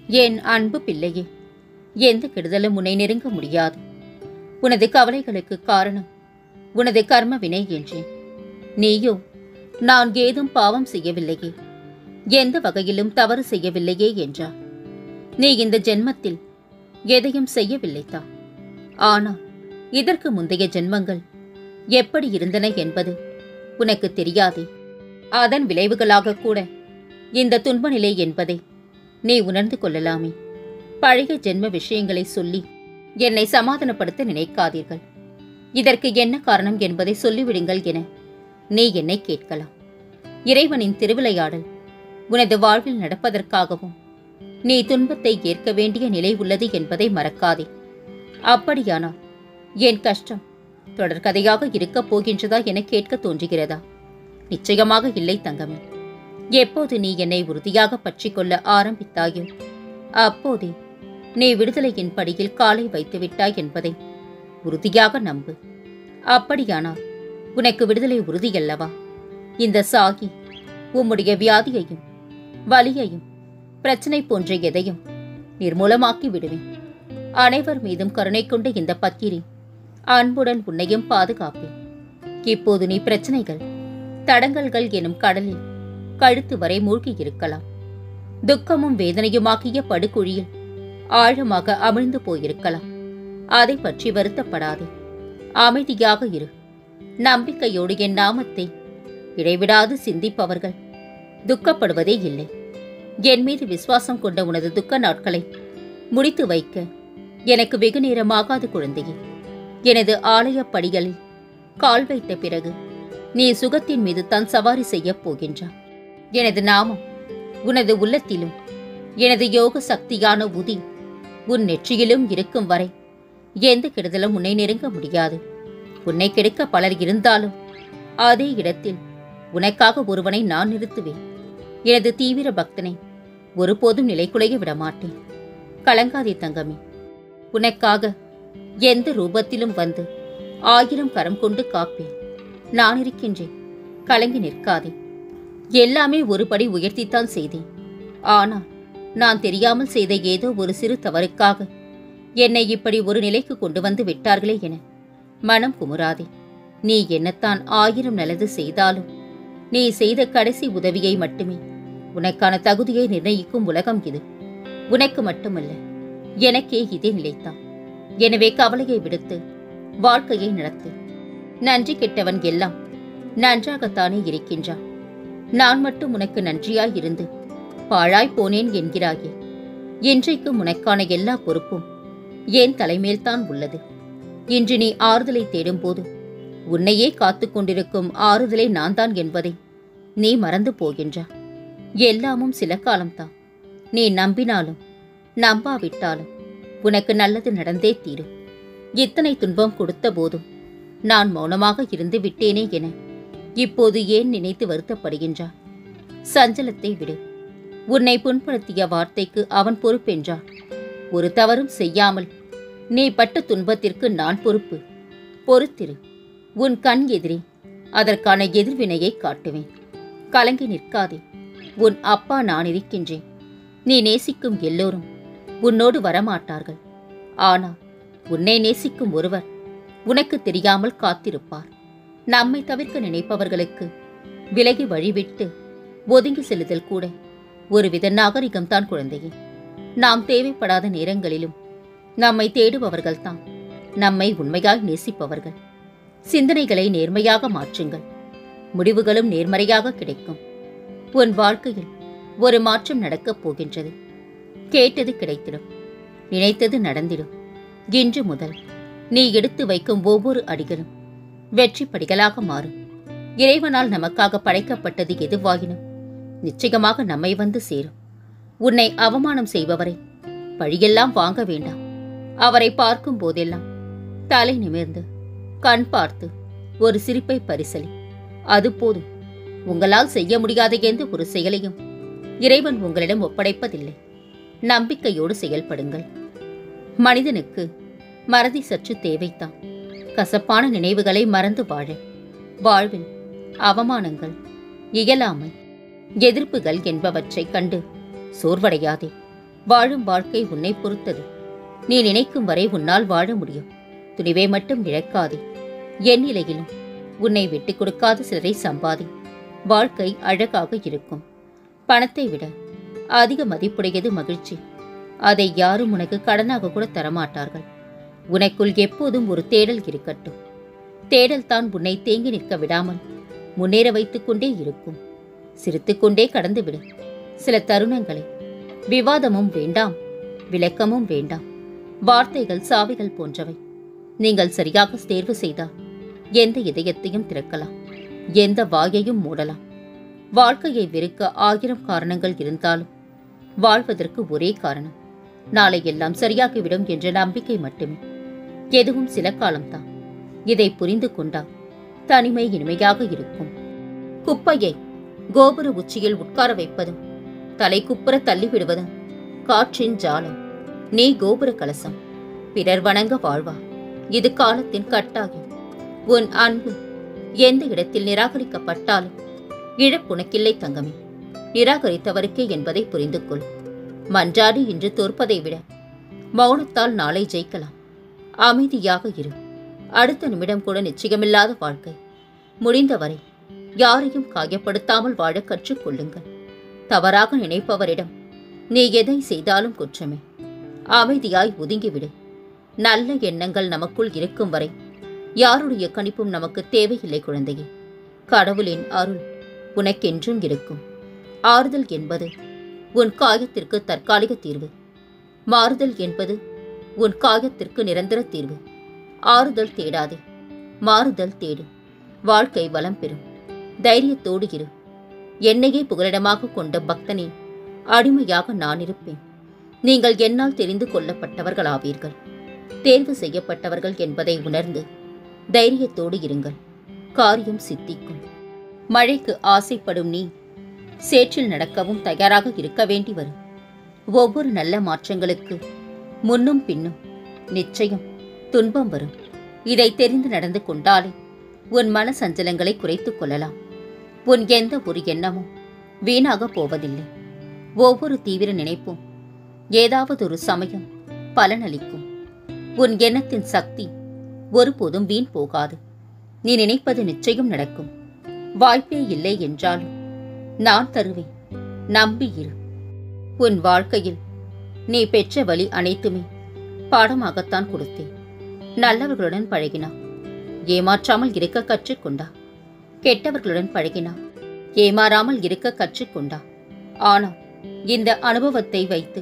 என் அன்பு பிள்ளையே, எந்த கெடுதலும் உன்னை நெருங்க முடியாது. உனது கவலைகளுக்கு காரணம் உனது கர்ம வினை என்றேன். நீயோ நான் ஏதும் பாவம் செய்யவில்லையே, எந்த வகையிலும் தவறு செய்யவில்லையே என்றார். நீ இந்த ஜென்மத்தில் எதையும் செய்யவில்லைதான். ஆனால் இதற்கு முந்தைய ஜென்மங்கள் எப்படி இருந்தன என்பது உனக்கு தெரியாதே. அதன் விளைவுகளாக கூட இந்த துன்ப நிலை என்பதை நீ உணர்ந்து கொள்ளலாமே. பழைய ஜென்ம விஷயங்களை சொல்லி என்னை சமாதானப்படுத்த நினைக்காதீர்கள். இதற்கு என்ன காரணம் என்பதை சொல்லிவிடுங்கள் என நீ என்னை கேட்கலாம். இறைவனின் திருவிளையாடல் உனது வாழ்வில் நடப்பதற்காகவும் நீ துன்பத்தை ஏற்க வேண்டிய நிலை உள்ளது என்பதை மறக்காதே. அப்படியானால் என் கஷ்டம் தொடர்கதையாக இருக்கப் போகின்றதா என கேட்க தோன்றுகிறதா? நிச்சயமாக இல்லை தங்கமே. எப்போது நீ என்னை உறுதியாக பற்றி கொள்ள ஆரம்பித்தாயோ அப்போதே நீ விடுதலையின் படியில் காலை வைத்துவிட்டாய் என்பதை உறுதியாக நம்பு. அப்படியானால் உனக்கு விடுதலை உறுதியல்லவா? இந்த சாகி உம்முடைய வியாதியையும் வலியையும் பிரச்சனை போன்ற எதையும் நிர்மூலமாக்கி விடுவேன். அனைவர் மீதும் கருணை கொண்ட இந்த பக்கிரி அன்புடன் உன்னையும் பாதுகாப்பேன். இப்போது நீ பிரச்சனைகள் தடங்கல்கள் எனும் கடலில் கழுத்து வரை மூழ்கி இருக்கலாம். துக்கமும் வேதனையுமாக்கிய படுகுழியில் ஆழமாக அமிழ்ந்து போயிருக்கலாம். அதை பற்றி வருத்தப்படாதே. அமைதியாக இரு. நம்பிக்கையோடு என் நாமத்தை இடைவிடாது சிந்திப்பவர்கள் துக்கப்படுவதே இல்லை. என் மீது விசுவாசம் கொண்ட உனது துக்க நாட்களை முடித்து வைக்க எனக்கு வெகு நேரமாகாது குழந்தையே. எனது ஆலய படிகளில் கால் வைத்த பிறகு நீ சுகத்தின் மீது தான் சவாரி செய்யப் போகின்றாய். எனது நாமம் உனது உள்ளத்திலும் எனது யோக சக்தியான உதி உன் நெற்றியிலும் இருக்கும் வரை எந்த கெடுதலும் உன்னை நெருங்க முடியாது. உன்னை கெடுக்க பலர் இருந்தாலும் அதே இடத்தில் உனக்காக ஒருவனை நான் நிறுத்துவேன். எனது தீவிர பக்தனை ஒருபோதும் நிலைக்குலைய விடமாட்டேன். கலங்காதே தங்கமே. உனக்காக எந்த ரூபத்திலும் வந்து 1000 கரம் கொண்டு காப்பேன். நான் இருக்கின்றேன். கலங்கி நிற்காதே. எல்லாமே ஒருபடி உயர்த்தித்தான் செய்தேன். ஆனால் நான் தெரியாமல் செய்த ஏதோ ஒரு சிறு தவறுக்காக என்னை இப்படி ஒரு நிலைக்கு கொண்டு வந்து விட்டார்களே என மனம் குமுறாதே. நீ என்னத்தான் 1000 நல்லது செய்தாலும் நீ செய்த கடைசி உதவியை மட்டுமே உனக்கான தகுதியை நிர்ணயிக்கும் உலகம் இது. உனக்கு மட்டுமல்ல, எனக்கே இதே நிலைத்தான். எனவே கவலையை விடுத்து வாழ்க்கையை நடத்து. நன்றி கெட்டவன் எல்லாம் நன்றாகத்தானே இருக்கின்றான். நான் மட்டும் உனக்கு நன்றியாயிருந்து பாழாய் போனேன் என்கிறாயே. இன்றைக்கும் உனக்கான எல்லா பொறுப்பும் என் தலைமேல்தான் உள்ளது. இன்று நீ ஆறுதலை தேடும்போது உன்னையே காத்து கொண்டிருக்கும் ஆறுதலை நான் தான் என்பதை நீ மறந்து போகின்றாய். எல்லாமும் சில காலம்தான். நீ நம்பினாலும் நம்பாவிட்டாலும் உனக்கு நல்லது நடந்தே தீரும். இத்தனை துன்பம் கொடுத்த போதும் நான் மௌனமாக இருந்து விட்டேனே என இப்போது ஏன் நினைத்து வருத்தப்படுகின்றாய்? சஞ்சலத்தை விடு. உன்னை புண்படுத்திய வார்த்தைக்கு அவன் பொறுப்பென்றான். ஒரு தவறும் செய்யாமல் நீ பட்ட துன்பத்திற்கு நான் பொறுப்பு. பொறுத்திரு. உன் கண் எதிரே அதற்கான எதிர்வினையை காட்டுவேன். கலங்கி நிற்காதே. உன் அப்பா நான் இருக்கின்றேன். நீ நேசிக்கும் எல்லோரும் உன்னோடு வரமாட்டார்கள். ஆனால் உன்னை நேசிக்கும் ஒருவர் உனக்கு தெரியாமல் காத்திருப்பார். நம்மை தவிர்க்க நினைப்பவர்களுக்கு விலகி வழிவிட்டு ஒதுங்கி செல்லுதல் கூட ஒருவித நாகரிகம்தான் குழந்தையே. நாம் தேவைப்படாத நேரங்களிலும் நம்மை தேடுபவர்கள்தான் நம்மை உண்மையாய் நேசிப்பவர்கள். சிந்தனைகளை நேர்மையாக மாற்றுங்கள். முடிவுகளும் நேர்மறையாக கிடைக்கும். உன் வாழ்க்கையில் ஒரு மாற்றம் நடக்கப் போகின்றது. கேட்டது கிடைத்திடும். நினைத்தது நடந்திடும். இன்று முதல் நீ எடுத்து வைக்கும் ஒவ்வொரு அடிகளும் வெற்றி படிகளாக மாறும். இறைவனால் நமக்காக படைக்கப்பட்டது எதுவாயினும் நிச்சயமாக நம்மை வந்து சேரும். உன்னை அவமானம் செய்பவரை பழியெல்லாம் வாங்க வேண்டாம். அவரை பார்க்கும் போதெல்லாம் தலை நிமிர்ந்து கண் பார்த்து ஒரு சிரிப்பை பரிசலி. அது போதும். உங்களால் செய்ய முடியாத எந்த ஒரு செயலையும் இறைவன் உங்களிடம் ஒப்படைப்பதில்லை. நம்பிக்கையோடு செயல்படுங்கள். மனிதனுக்கு மறதி சற்று தேவைத்தான். கசப்பான நினைவுகளை மறந்து வாழ. வாழ்வில் அவமானங்கள், இயலாமை, எதிர்ப்புகள் என்பவற்றைக் கண்டு சோர்வடையாதே. வாழும் வாழ்க்கை உன்னை பொறுத்தது. நீ நினைக்கும் வரை உன்னால் வாழ முடியும். துணிவை மட்டும் இழக்காதே. என் நிலையிலும் உன்னை விட்டுக் கொடுக்காத சிலரை சம்பாதி. வாழ்க்கை அழகாக இருக்கும். பணத்தை விட அதிக மதிப்புடையது மகிழ்ச்சி. அதை யாரும் உனக்கு கடனாக கூட தரமாட்டார்கள். உனக்குள் எப்போதும் ஒரு தேடல் இருக்கட்டும். தேடல் தான் உன்னை தேங்கி நிற்க விடாமல் முன்னேற வைத்துக் கொண்டே இருக்கும். சிரித்துக்கொண்டே கடந்துவிடு சில தருணங்களை. விவாதமும் வேண்டாம், விளக்கமும் வேண்டாம். வார்த்தைகள் சாவிகள் போன்றவை. நீங்கள் சரியாக தேர்வு செய்தால் எந்த இதயத்தையும் திறக்கலாம், எந்த வாயையும் மூடலாம். வாழ்க்கையை வெறுக்க 1000 காரணங்கள் இருந்தாலும் வாழ்வதற்கு ஒரே காரணம், நாளை எல்லாம் சரியாகிவிடும் என்ற நம்பிக்கை மட்டுமே. எதுவும் சில காலம்தான். இதை புரிந்து கொண்டால் தனிமை இனிமையாக இருக்கும். குப்பையை கோபுர உச்சியில் உட்கார வைப்பதும் தலை குப்புற தள்ளிவிடுவதும் காற்றின் ஜாலம். நீ கோபுர கலசம். பிறர் வணங்க வாழ்வா. இது காலத்தின் கட்டாயம். உன் அன்பு எந்த இடத்தில் நிராகரிக்கப்பட்டாலும் இழப்புனக்கில்லை தங்கமே. நிராகரித்தவருக்கே என்பதை புரிந்து கொள். மன்றாடி இன்று தோற்பதை விட மௌனத்தால் நாளை ஜெயிக்கலாம். அமைதியாக இரு. அடுத்த நிமிடம் கூட நிச்சயமில்லாத வாழ்க்கை. முடிந்தவரை யாரையும் காயப்படுத்தாமல் வாழ கற்றுக்கொள்ளுங்கள். தவறாக நினைப்பவரிடம் நீ எதை செய்தாலும் குற்றமே. அமைதியாய் ஒதுங்கிவிடு. நல்ல எண்ணங்கள் நமக்குள் இருக்கும் வரை யாருடைய கணிப்பும் நமக்கு தேவையில்லை குழந்தையே. கடவுளின் அருள் உனக்கென்றும் இருக்கும். ஆறுதல் என்பது உன் காயத்திற்கு தற்காலிக தீர்வு. மாறுதல் என்பது உன் காயத்திற்கு நிரந்தர தீர்வு. ஆறுதல் தேடாதே, மாறுதல் தேடு. வாழ்க்கை வளம் பெறும். தைரியத்தோடு இரு. என்னையே புகலிடமாக கொண்ட பக்தனின் அடிமையாக நான் இருப்பேன். நீங்கள் என்னால் தெரிந்து கொள்ளப்பட்டவர்களாவீர்கள், தேர்வு செய்யப்பட்டவர்கள் என்பதை உணர்ந்து தைரியத்தோடு இருங்கள். காரியம் சித்திக்கும். மழைக்கு ஆசைப்படும் நீ சேற்றில் நடக்கவும் தயாராக இருக்க வேண்டி வரும். ஒவ்வொரு நல்ல மாற்றங்களுக்கு முன்னும் பின்னும் நிச்சயம் துன்பம் வரும். இதை தெரிந்து நடந்து கொண்டாலே உன் மன சஞ்சலங்களை குறைத்துக் கொள்ளலாம். உன் எந்த ஒரு எண்ணமும் வீணாக போவதில்லை. ஒவ்வொரு தீவிர நினைப்பும் ஏதாவது ஒரு சமயம் பலனளிக்கும். உன் எண்ணத்தின் சக்தி ஒருபோதும் வீண் போகாது. நீ நினைப்பது நிச்சயம் நடக்கும். வாய்ப்பே இல்லை என்றாலும் நான் தருவேன், நம்பி இரு. உன் வாழ்க்கையில் நீ பெற்ற வழி அனைத்துமே பாடமாகத்தான் கொடுத்தேன். நல்லவர்களுடன் பழகினா ஏமாற்றாமல் இருக்க கற்றுக்கொண்டா. கெட்டவர்களுடன் பழகினா ஏமாறாமல் இருக்க கற்றுக்கொண்டா. ஆனால் இந்த அனுபவத்தை வைத்து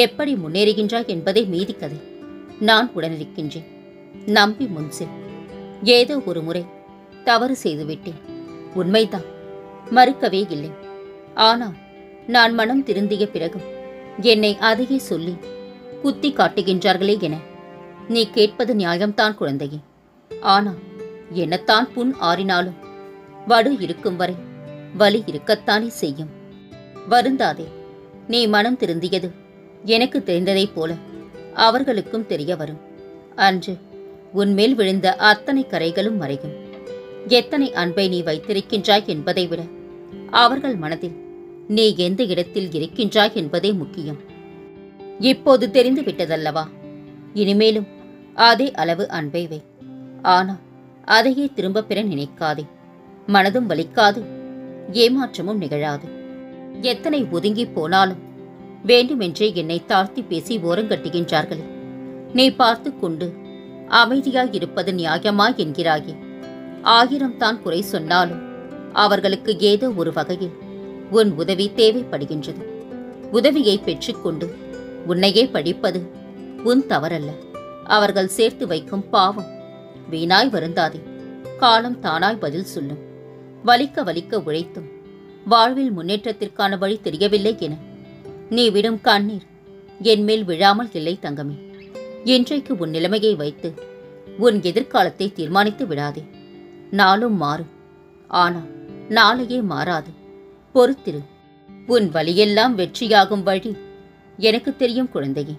எப்படி முன்னேறுகின்றாய் என்பதை மீதி கதை. நான் உடனிருக்கின்றேன். நம்பி முன்செல். ஏதோ ஒரு முறை தவறு செய்துவிட்டேன், உண்மைதான், மறுக்கவே இல்லை. ஆனால் நான் மனம் திருந்திய பிறகும் என்னை அதையே சொல்லி குத்தி காட்டுகின்றார்களே என நீ கேட்பது நியாயம்தான் குழந்தையே. ஆனால் என்னத்தான் புண் ஆறினாலும் வடு இருக்கும் வரை வலி இருக்கத்தானே செய்யும். வருந்தாதே. நீ மனம் திருந்தியது எனக்கு தெரிந்ததைப் போல அவர்களுக்கும் தெரிய வரும். அன்று உன்மேல் விழுந்த அத்தனை கரைகளும் மறையும். எத்தனை அன்பை நீ வைத்திருக்கின்றாய் என்பதை விட அவர்கள் மனதில் நீ எந்த இடத்தில் இருக்கின்றாய் என்பதே முக்கியம். இப்போது தெரிந்து விட்டதல்லவா? இனிமேலும் அதே அளவு அன்பை வை. ஆனால் அதையே திரும்ப பெற நினைக்காதே. மனதும் வலிக்காது, ஏமாற்றமும் நிகழாது. எத்தனை ஒதுங்கி போனாலும் வேண்டுமென்றே என்னை தாழ்த்தி பேசி ஓரங்கட்டுகின்றார்களே, நீ பார்த்து கொண்டு அமைதியாய் இருப்பது நியாயமா என்கிறாயே. 1000 தான் குறை சொன்னாலும் அவர்களுக்கு ஏதோ ஒரு வகையில் உன் உதவி தேவைப்படுகின்றது. உதவியை பெற்றுக்கொண்டு உன்னையே படிப்பது உன் தவறல்ல, அவர்கள் சேர்த்து வைக்கும் பாவம். வீணாய் வருந்தாதே. காலம் தானாய் பதில் சொல்லும். வலிக்க வலிக்க உழைத்தும் வாழ்வில் முன்னேற்றத்திற்கான வழி தெரியவில்லை என நீ விடும் கண்ணீர் என்மேல் விழாமல் இல்லை தங்கமே. இன்றைக்கு உன் நிலைமையை வைத்து உன் எதிர்காலத்தை தீர்மானித்து விடாதே. நாளும் மாறும், ஆனால் நாளையே மாறாது. பொறுத்திரு. உன் வழியெல்லாம் வெற்றியாகும் வழி எனக்கு தெரியும் குழந்தையே.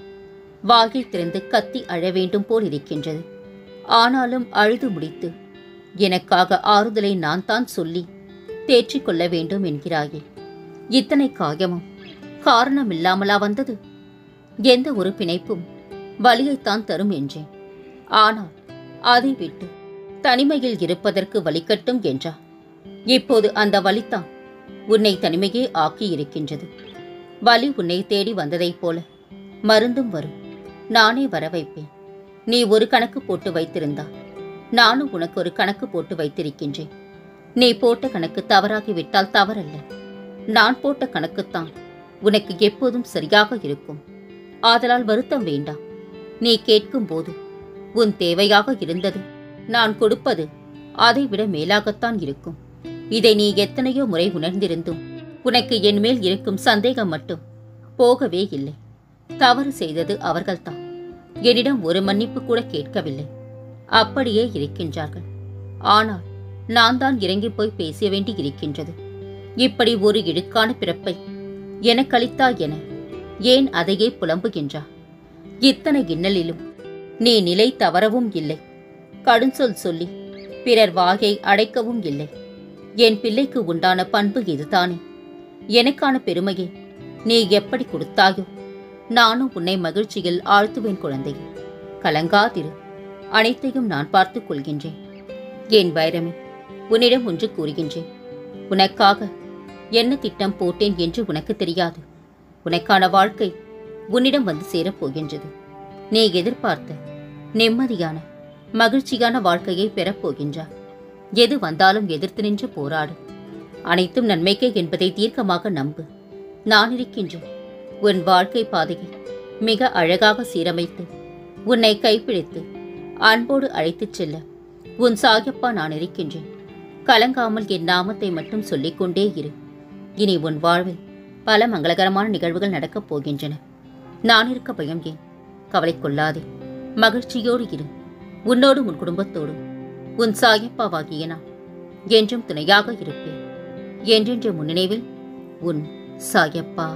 வாயை திறந்து கத்தி அழ வேண்டும் போல் இருக்கின்றது. ஆனாலும் அழுது முடித்து எனக்காக ஆறுதலை நான் தான் சொல்லி தேற்றிக்கொள்ள வேண்டும் என்கிறாயே. இத்தனை காயமும் காரணமில்லாமலா வந்தது? எந்த ஒரு பிணைப்பும் வலியைத்தான் தரும் என்றேன். ஆனால் அதை விட்டு தனிமையில் இருப்பதற்கு வலிக்கட்டும் என்றார். இப்போது அந்த வலித்தான் உன்னை தனிமையே ஆக்கி இருக்கின்றது. வலி உன்னை தேடி வந்ததைப் போல மருந்தும் வரும். நானே வர வைப்பேன். நீ ஒரு கணக்கு போட்டு வைத்திருந்தா நானும் உனக்கு ஒரு கணக்கு போட்டு வைத்திருக்கின்றேன். நீ போட்ட கணக்கு தவறாகிவிட்டால் தவறல்ல. நான் போட்ட கணக்குத்தான் உனக்கு எப்போதும் சரியாக இருக்கும். ஆதலால் வருத்தம் வேண்டாம். நீ கேட்கும் போது உன் தேவையாக இருந்தது நான் கொடுப்பது அதைவிட மேலாகத்தான் இருக்கும். இதை நீ எத்தனையோ முறை உணர்ந்திருந்தும் உனக்கு என் மேல் இருக்கும் சந்தேகம் மட்டும் போகவே இல்லை. தவறு செய்தது அவர்கள்தான். என்னிடம் ஒரு மன்னிப்பு கூட கேட்கவில்லை. அப்படியே இருக்கின்றார்கள். ஆனால் நான் தான் இறங்கி போய் பேச வேண்டி இருக்கின்றது. இப்படி ஒரு இடுக்கான பிறப்பை எனக்களித்தா என ஏன் அதையே புலம்புகின்றா? இத்தனை இன்னலிலும் நீ நிலை தவறவும் இல்லை. கடுஞ்சொல் சொல்லி பிறர் வாயை அடைக்கவும் இல்லை. என் பிள்ளைக்கு உண்டான பண்பு இதுதானே. எனக்கான பெருமையை நீ எப்படி கொடுத்தாயோ நானும் உன்னை மகிழ்ச்சியில் ஆழ்த்துவேன் குழந்தையே. கலங்காதிரு. அனைத்தையும் நான் பார்த்துக் கொள்கின்றேன். என் வைரமே, உன்னிடம் ஒன்று கூறுகின்றேன். உனக்காக என்ன திட்டம் போட்டேன் என்று உனக்கு தெரியாது. உனக்கான வாழ்க்கை உன்னிடம் வந்து சேரப்போகின்றது. நீ எதிர்பார்த்த நிம்மதியான மகிழ்ச்சியான வாழ்க்கையை பெறப்போகின்றார். எது வந்தாலும் எதிர்த்து நின்று போராடு. அனைத்தும் நன்மைக்கே என்பதை தீர்க்கமாக நம்பு. நான் இருக்கின்றேன். உன் வாழ்க்கை பாதையை மிக அழகாக சீரமைத்து உன்னை கைப்பிடித்து அன்போடு அழைத்துச் செல்ல உன் சாயப்பா நான் இருக்கின்றேன். கலங்காமல் என் நாமத்தை மட்டும் சொல்லிக்கொண்டே இரு. இனி உன் வாழ்வில் பல மங்களகரமான நிகழ்வுகள் நடக்கப் போகின்றன. நான் இருக்க பயம் ஏன்? கவலை கொள்ளாதே. மகிழ்ச்சியோடு இரு. உன்னோடும் உன் குடும்பத்தோடும் உன் சாயப்பாவாகிய நான் என்றும் துணையாக இருப்பேன். என்றென்ற முன்னினைவில் உன் சாயப்பா.